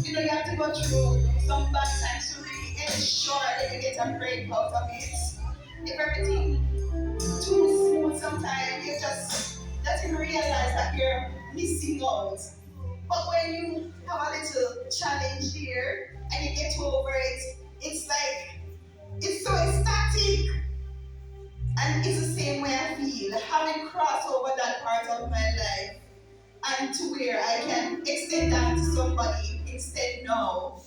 You know, you have to go through some bad times to really ensure that you get a break out of it. If everything too smooth, sometimes you just doesn't realize that you're missing out. But when you have a little challenge here and you get over it, it's like it's so ecstatic. And it's the same way I feel, having crossed over that part of my life and to where I can extend that to somebody instead now.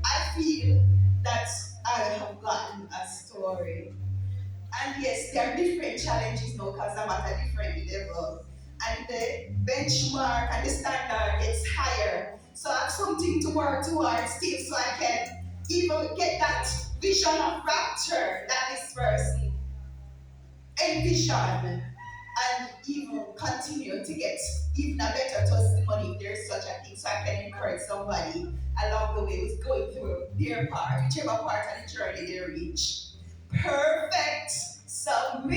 I feel that I have gotten a story. And yes, there are different challenges now because I'm at a different level. And the benchmark and the standard gets higher. So I have something to work towards still so I can even get that vision of rapture that this person envision and even continue to get even a better testimony if there's such a thing so I can encourage somebody along the way who's going through their part, whichever part of the journey they reach. Perfect submission.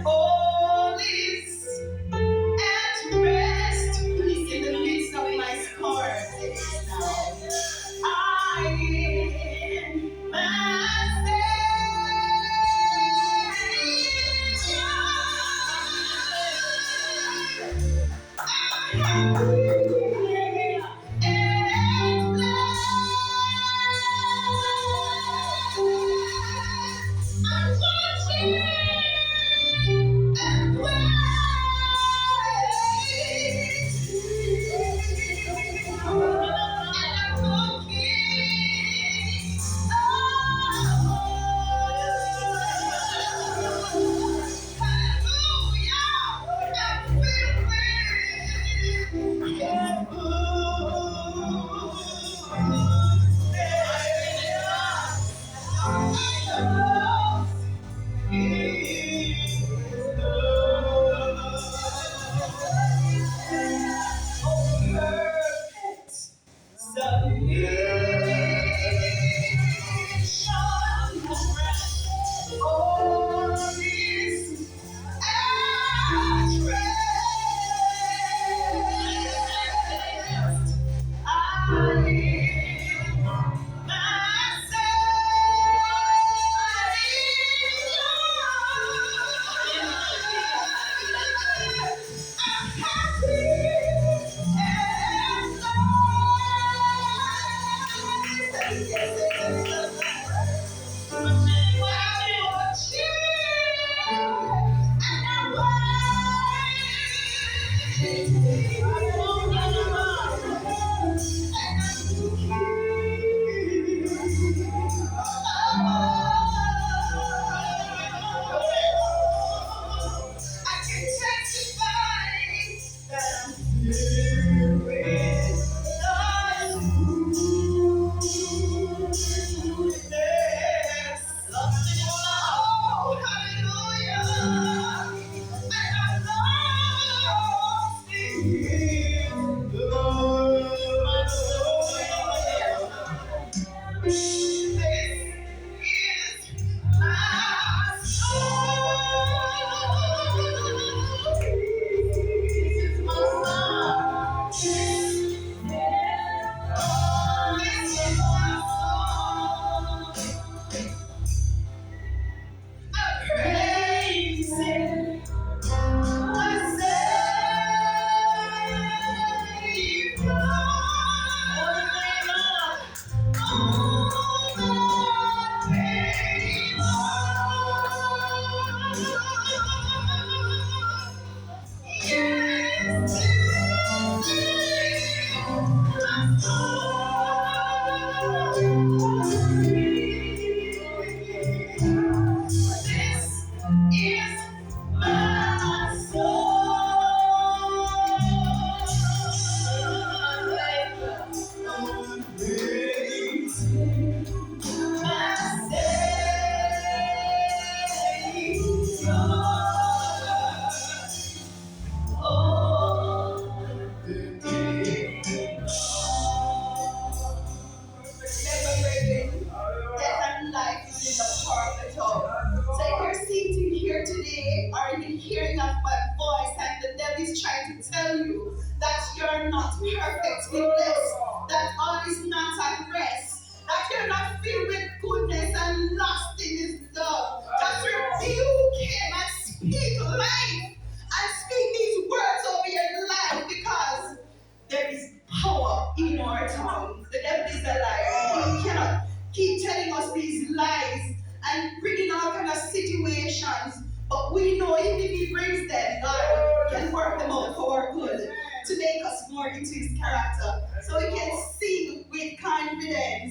All is at rest. He's in the midst of my storms now. I am my keep telling us these lies and bringing all kind of situations. But we know even if He brings them, God can work them out for our good to make us more into His character. So we can sing with confidence.